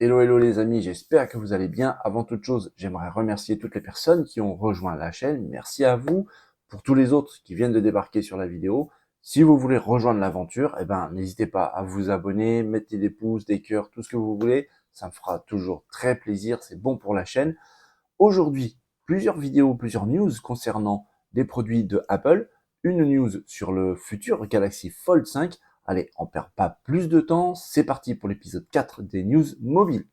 Hello hello les amis, j'espère que vous allez bien. Avant toute chose, j'aimerais remercier toutes les personnes qui ont rejoint la chaîne. Merci à vous. Pour tous les autres qui viennent de débarquer sur la vidéo, si vous voulez rejoindre l'aventure, n'hésitez pas à vous abonner, mettez des pouces, des cœurs, tout ce que vous voulez. Ça me fera toujours très plaisir, c'est bon pour la chaîne. Aujourd'hui, plusieurs vidéos, plusieurs news concernant des produits de Apple. Une news sur le futur Galaxy Fold 5. Allez, on perd pas plus de temps, c'est parti pour l'épisode 4 des news mobiles.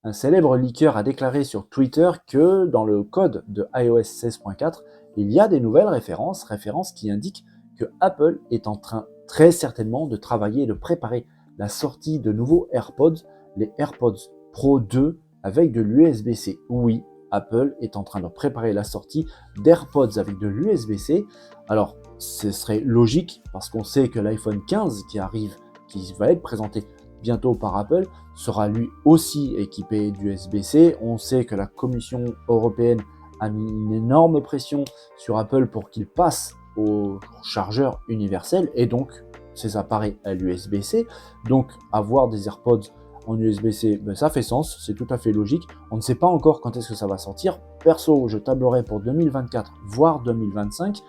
Un célèbre leaker a déclaré sur Twitter que dans le code de iOS 16.4, il y a des nouvelles références qui indiquent que Apple est en train très certainement de travailler et de préparer la sortie de nouveaux AirPods, les AirPods Pro 2 avec de l'USB-C. Oui, Apple est en train de préparer la sortie d'AirPods avec de l'USB-C. Alors, ce serait logique parce qu'on sait que l'iPhone 15 qui arrive, qui va être présenté bientôt par Apple, sera lui aussi équipé d'USB-C. On sait que la Commission européenne a mis une énorme pression sur Apple pour qu'il passe au chargeur universel et donc ces appareils à l'USB-C. Donc avoir des AirPods en USB-C, ça fait sens, c'est tout à fait logique. On ne sait pas encore quand est-ce que ça va sortir. Perso, je tablerai pour 2024, voire 2025.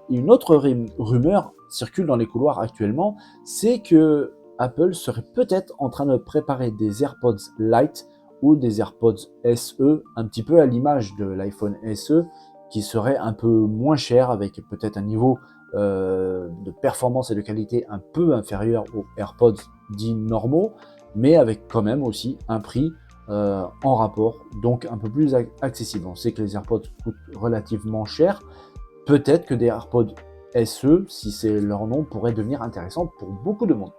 Et une autre rumeur circule dans les couloirs actuellement, c'est que Apple serait peut-être en train de préparer des AirPods Lite ou des AirPods SE, un petit peu à l'image de l'iPhone SE, qui serait un peu moins cher, avec peut-être un niveau de performance et de qualité un peu inférieur aux AirPods dits normaux, mais avec quand même aussi un prix en rapport, donc un peu plus accessible. On sait que les AirPods coûtent relativement cher. Peut-être que des AirPods SE, si c'est leur nom, pourraient devenir intéressants pour beaucoup de monde.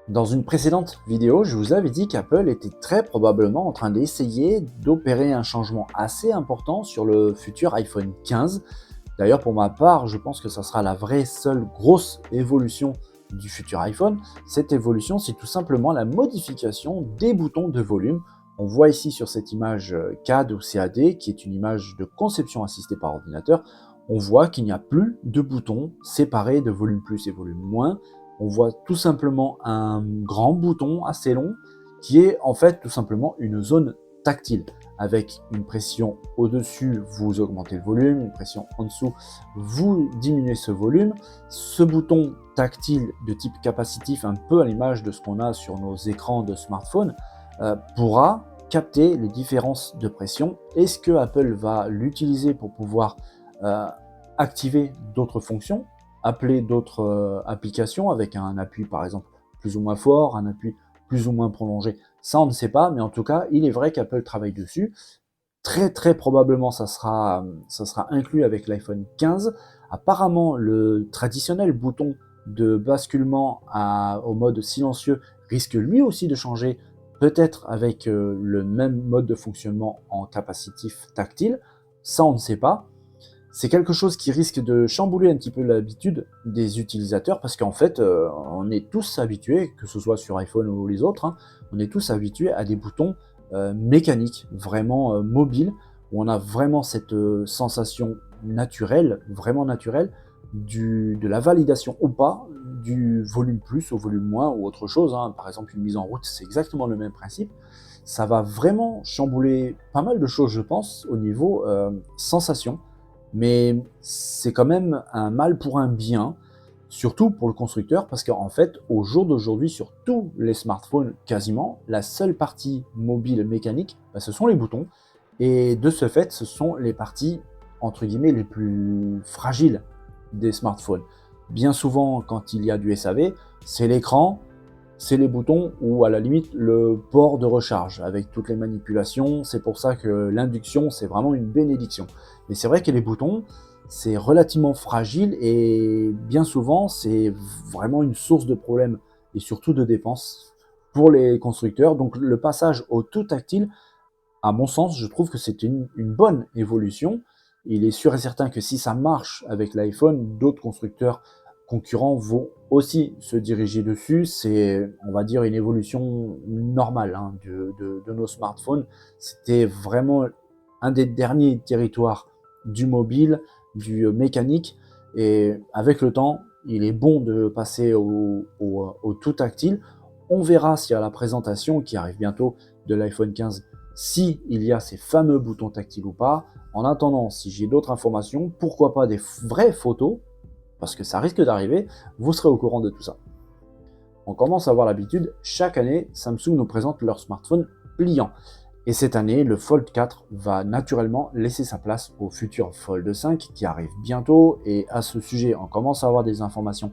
Dans une précédente vidéo, je vous avais dit qu'Apple était très probablement en train d'essayer d'opérer un changement assez important sur le futur iPhone 15. D'ailleurs, pour ma part, je pense que ça sera la vraie seule grosse évolution du futur iPhone. Cette évolution, c'est tout simplement la modification des boutons de volume. On voit ici sur cette image CAD ou CAD, qui est une image de conception assistée par ordinateur, on voit qu'il n'y a plus de boutons séparés de volume plus et volume moins. On voit tout simplement un grand bouton assez long qui est en fait tout simplement une zone tactile. Avec une pression au-dessus, vous augmentez le volume, une pression en dessous, vous diminuez ce volume. Ce bouton tactile de type capacitif, un peu à l'image de ce qu'on a sur nos écrans de smartphone, pourra capter les différences de pression. Est-ce que Apple va l'utiliser pour pouvoir activer d'autres fonctions, appeler d'autres applications avec un appui par exemple plus ou moins fort, un appui plus ou moins prolongé, ça on ne sait pas, mais en tout cas il est vrai qu'Apple travaille dessus. Très probablement ça sera inclus avec l'iPhone 15. Apparemment le traditionnel bouton de basculement au mode silencieux risque lui aussi de changer, peut-être avec le même mode de fonctionnement en capacitif tactile, ça on ne sait pas. C'est quelque chose qui risque de chambouler un petit peu l'habitude des utilisateurs parce qu'en fait, on est tous habitués, que ce soit sur iPhone ou les autres, on est tous habitués à des boutons mécaniques, vraiment mobiles, où on a vraiment cette sensation naturelle, vraiment naturelle, de la validation ou pas, du volume plus au volume moins ou autre chose. Par exemple, une mise en route, c'est exactement le même principe. Ça va vraiment chambouler pas mal de choses, je pense, au niveau sensation. Mais c'est quand même un mal pour un bien, surtout pour le constructeur, parce qu'en fait, au jour d'aujourd'hui, sur tous les smartphones, quasiment, la seule partie mobile mécanique, ce sont les boutons. Et de ce fait, ce sont les parties, entre guillemets, les plus fragiles des smartphones. Bien souvent, quand il y a du SAV, c'est l'écran, c'est les boutons ou à la limite le port de recharge avec toutes les manipulations. C'est pour ça que l'induction, c'est vraiment une bénédiction. Mais c'est vrai que les boutons, c'est relativement fragile et bien souvent, c'est vraiment une source de problèmes et surtout de dépenses pour les constructeurs. Donc le passage au tout tactile, à mon sens, je trouve que c'est une bonne évolution. Il est sûr et certain que si ça marche avec l'iPhone, d'autres constructeurs concurrents vont aussi se diriger dessus. C'est, on va dire, une évolution normale de nos smartphones. C'était vraiment un des derniers territoires du mobile, du mécanique, et avec le temps, il est bon de passer au tout tactile. On verra si à la présentation qui arrive bientôt de l'iPhone 15, si il y a ces fameux boutons tactiles ou pas. En attendant, si j'ai d'autres informations, pourquoi pas des vraies photos, parce que ça risque d'arriver, vous serez au courant de tout ça. On commence à avoir l'habitude, chaque année, Samsung nous présente leur smartphone pliant. Et cette année, le Fold 4 va naturellement laisser sa place au futur Fold 5 qui arrive bientôt. Et à ce sujet, on commence à avoir des informations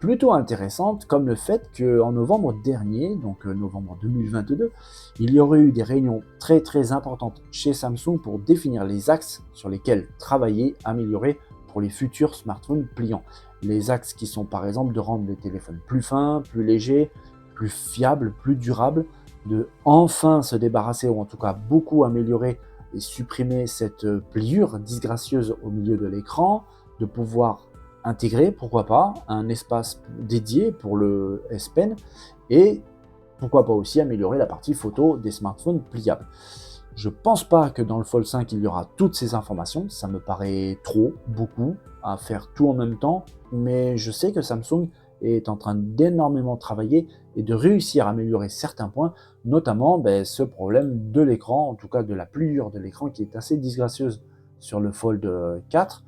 plutôt intéressantes, comme le fait qu'en novembre dernier, donc novembre 2022, il y aurait eu des réunions très importantes chez Samsung pour définir les axes sur lesquels travailler, améliorer pour les futurs smartphones pliants. Les axes qui sont par exemple de rendre les téléphones plus fins, plus légers, plus fiables, plus durables, de enfin se débarrasser ou en tout cas beaucoup améliorer et supprimer cette pliure disgracieuse au milieu de l'écran, de pouvoir intégrer, pourquoi pas, un espace dédié pour le S Pen et pourquoi pas aussi améliorer la partie photo des smartphones pliables. Je pense pas que dans le Fold 5 il y aura toutes ces informations, ça me paraît beaucoup à faire tout en même temps, mais je sais que Samsung est en train d'énormément travailler et de réussir à améliorer certains points, notamment ce problème de l'écran, en tout cas de la pliure de l'écran qui est assez disgracieuse sur le Fold 4.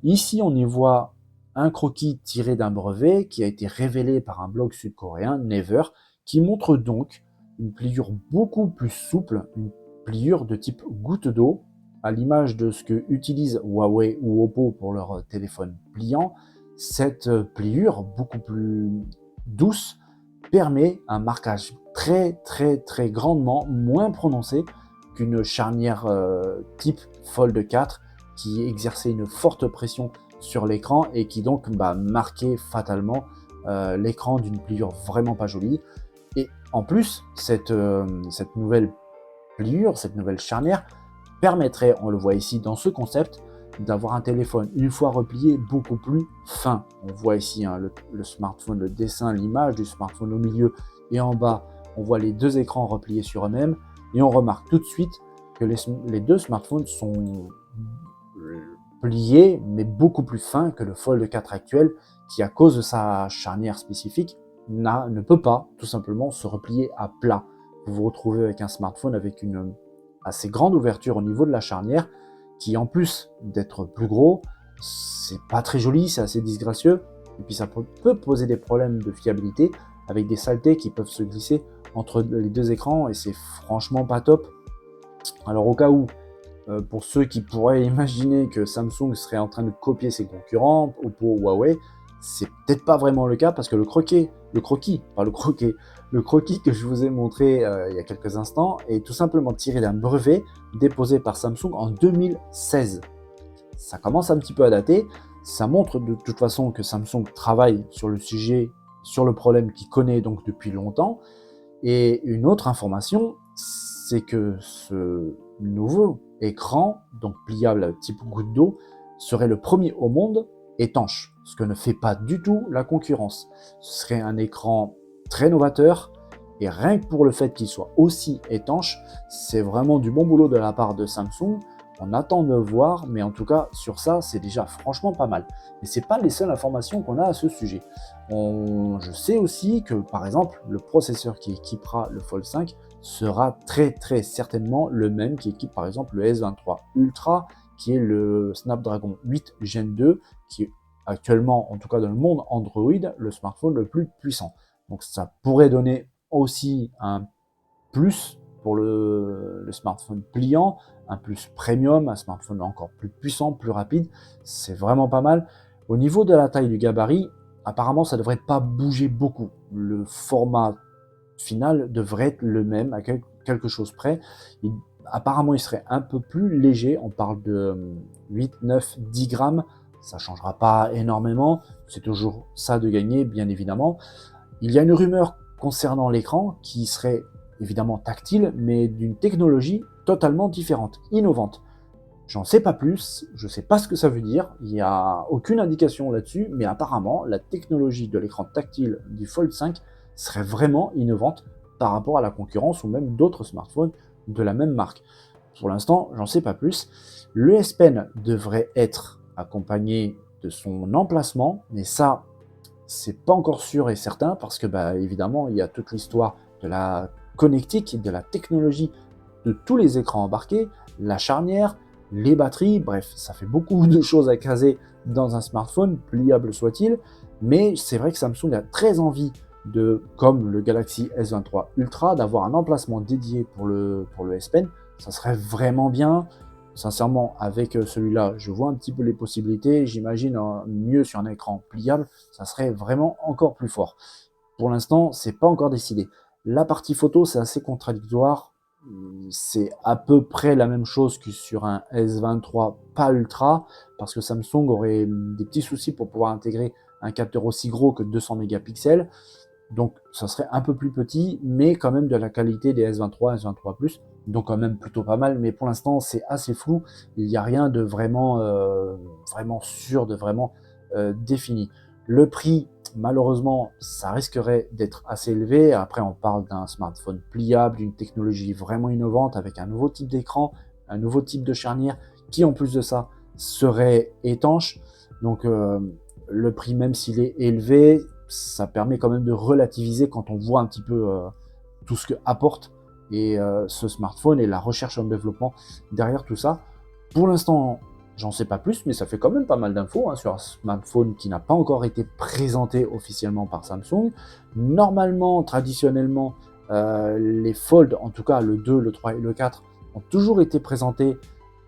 Ici on y voit un croquis tiré d'un brevet qui a été révélé par un blog sud-coréen, Never, qui montre donc une pliure beaucoup plus souple, une pliure de type goutte d'eau, à l'image de ce que utilisent Huawei ou Oppo pour leur téléphone pliant. Cette pliure beaucoup plus douce permet un marquage très grandement moins prononcé qu'une charnière type Fold 4 qui exerçait une forte pression sur l'écran et qui donc marquait fatalement l'écran d'une pliure vraiment pas jolie. Et en plus, cette nouvelle pliure, cette nouvelle charnière permettrait, on le voit ici dans ce concept, d'avoir un téléphone une fois replié beaucoup plus fin. On voit ici le smartphone, le dessin, l'image du smartphone au milieu et en bas, on voit les deux écrans repliés sur eux-mêmes et on remarque tout de suite que les deux smartphones sont pliés mais beaucoup plus fins que le Fold 4 actuel qui, à cause de sa charnière spécifique, ne peut pas tout simplement se replier à plat. Vous vous retrouvez avec un smartphone avec une assez grande ouverture au niveau de la charnière qui, en plus d'être plus gros, c'est pas très joli, c'est assez disgracieux et puis ça peut poser des problèmes de fiabilité avec des saletés qui peuvent se glisser entre les deux écrans et c'est franchement pas top. Alors au cas où, pour ceux qui pourraient imaginer que Samsung serait en train de copier ses concurrents, Oppo, Huawei, c'est peut-être pas vraiment le cas parce que le croquis que je vous ai montré il y a quelques instants est tout simplement tiré d'un brevet déposé par Samsung en 2016. Ça commence un petit peu à dater, ça montre de toute façon que Samsung travaille sur le sujet, sur le problème qu'il connaît donc depuis longtemps. Et une autre information, c'est que ce nouveau écran, donc pliable type goutte d'eau, serait le premier au monde étanche, ce que ne fait pas du tout la concurrence. Ce serait un écran très novateur, et rien que pour le fait qu'il soit aussi étanche, c'est vraiment du bon boulot de la part de Samsung. On attend de voir, mais en tout cas, sur ça, c'est déjà franchement pas mal. Mais c'est pas les seules informations qu'on a à ce sujet. Je sais aussi que, par exemple, le processeur qui équipera le Fold 5 sera très certainement le même qui équipe par exemple le S23 Ultra, qui est le Snapdragon 8 Gen 2, qui est actuellement, en tout cas dans le monde Android, le smartphone le plus puissant. Donc ça pourrait donner aussi un plus pour le smartphone pliant, un plus premium, un smartphone encore plus puissant, plus rapide. C'est vraiment pas mal. Au niveau de la taille du gabarit, apparemment ça devrait pas bouger beaucoup. Le format final devrait être le même à quelque chose près. Apparemment il serait un peu plus léger, on parle de 8, 9, 10 grammes, ça changera pas énormément, c'est toujours ça de gagner bien évidemment. Il y a une rumeur concernant l'écran qui serait évidemment tactile, mais d'une technologie totalement différente, innovante. J'en sais pas plus, je sais pas ce que ça veut dire, il n'y a aucune indication là-dessus, mais apparemment la technologie de l'écran tactile du Fold 5 serait vraiment innovante par rapport à la concurrence ou même d'autres smartphones de la même marque. Pour l'instant, j'en sais pas plus. Le S Pen devrait être accompagné de son emplacement, mais ça, c'est pas encore sûr et certain parce que, évidemment, il y a toute l'histoire de la connectique, de la technologie de tous les écrans embarqués, la charnière, les batteries, bref, ça fait beaucoup de choses à caser dans un smartphone, pliable soit-il, mais c'est vrai que Samsung a très envie de, comme le Galaxy S23 Ultra, d'avoir un emplacement dédié pour le S Pen. Ça serait vraiment bien. Sincèrement, avec celui-là, je vois un petit peu les possibilités. J'imagine mieux sur un écran pliable, ça serait vraiment encore plus fort. Pour l'instant, c'est pas encore décidé. La partie photo, c'est assez contradictoire. C'est à peu près la même chose que sur un S23 pas ultra, parce que Samsung aurait des petits soucis pour pouvoir intégrer un capteur aussi gros que 200 mégapixels. Donc ça serait un peu plus petit, mais quand même de la qualité des S23, S23 Plus, donc quand même plutôt pas mal. Mais pour l'instant, c'est assez flou. Il n'y a rien de vraiment, vraiment sûr, de vraiment défini. Le prix, malheureusement, ça risquerait d'être assez élevé. Après, on parle d'un smartphone pliable, d'une technologie vraiment innovante, avec un nouveau type d'écran, un nouveau type de charnière, qui en plus de ça serait étanche. Donc le prix, même s'il est élevé, ça permet quand même de relativiser quand on voit un petit peu tout ce que apporte ce smartphone et la recherche en développement derrière tout ça. Pour l'instant, j'en sais pas plus, mais ça fait quand même pas mal d'infos sur un smartphone qui n'a pas encore été présenté officiellement par Samsung. Normalement, traditionnellement, les Fold, en tout cas le 2, le 3 et le 4, ont toujours été présentés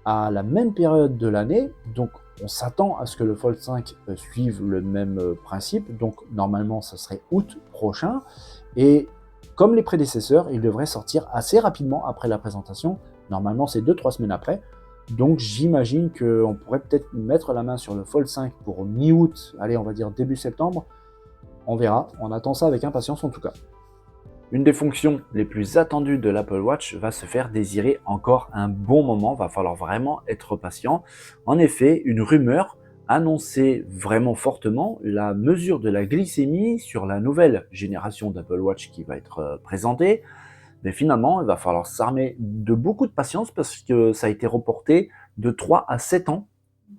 à la même période de l'année, donc on s'attend à ce que le Fold 5 suive le même principe, donc normalement ça serait août prochain, et comme les prédécesseurs, il devrait sortir assez rapidement après la présentation, normalement c'est 2-3 semaines après, donc j'imagine qu'on pourrait peut-être mettre la main sur le Fold 5 pour mi-août, allez on va dire début septembre, on verra, on attend ça avec impatience en tout cas. Une des fonctions les plus attendues de l'Apple Watch va se faire désirer encore un bon moment, va falloir vraiment être patient. En effet, une rumeur annonçait vraiment fortement la mesure de la glycémie sur la nouvelle génération d'Apple Watch qui va être présentée. Mais finalement, il va falloir s'armer de beaucoup de patience parce que ça a été reporté de 3 à 7 ans.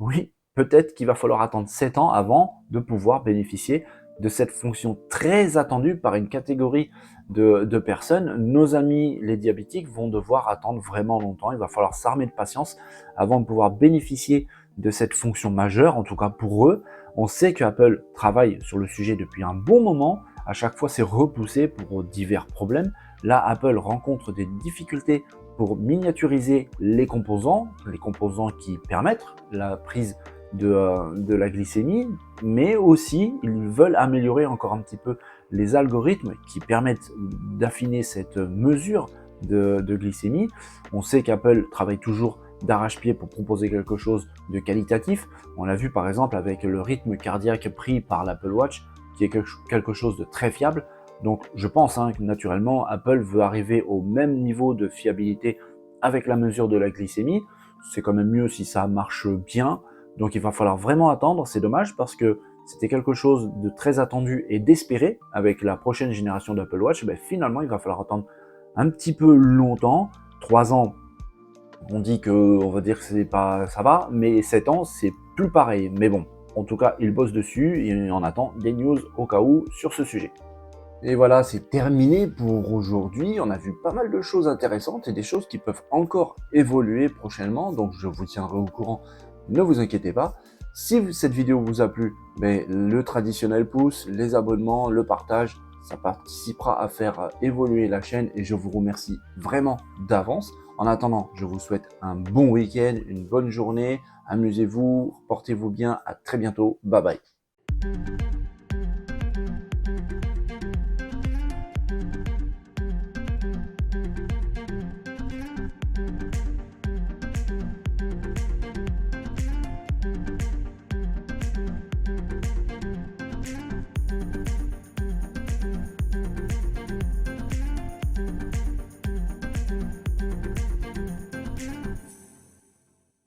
Oui, peut-être qu'il va falloir attendre 7 ans avant de pouvoir bénéficier de cette fonction très attendue par une catégorie de personnes. Nos amis les diabétiques vont devoir attendre vraiment longtemps. Il va falloir s'armer de patience avant de pouvoir bénéficier de cette fonction majeure, en tout cas pour eux. On sait qu'Apple travaille sur le sujet depuis un bon moment. À chaque fois, c'est repoussé pour divers problèmes. Là, Apple rencontre des difficultés pour miniaturiser les composants qui permettent la prise de la glycémie, mais aussi ils veulent améliorer encore un petit peu les algorithmes qui permettent d'affiner cette mesure de glycémie. On sait qu'Apple travaille toujours d'arrache-pied pour proposer quelque chose de qualitatif. On l'a vu par exemple avec le rythme cardiaque pris par l'Apple Watch, qui est quelque chose de très fiable. Donc je pense que naturellement, Apple veut arriver au même niveau de fiabilité avec la mesure de la glycémie. C'est quand même mieux si ça marche bien. Donc il va falloir vraiment attendre. C'est dommage parce que c'était quelque chose de très attendu et d'espéré avec la prochaine génération d'Apple Watch. Finalement, il va falloir attendre un petit peu longtemps. 3 ans, on dit que, on va dire que c'est pas, ça va, mais 7 ans, c'est plus pareil. Mais bon, en tout cas, il bosse dessus et on attend des news au cas où sur ce sujet. Et voilà, c'est terminé pour aujourd'hui. On a vu pas mal de choses intéressantes et des choses qui peuvent encore évoluer prochainement. Donc je vous tiendrai au courant, ne vous inquiétez pas. Si cette vidéo vous a plu, le traditionnel pouce, les abonnements, le partage, ça participera à faire évoluer la chaîne et je vous remercie vraiment d'avance. En attendant, je vous souhaite un bon week-end, une bonne journée. Amusez-vous, portez-vous bien. À très bientôt. Bye bye.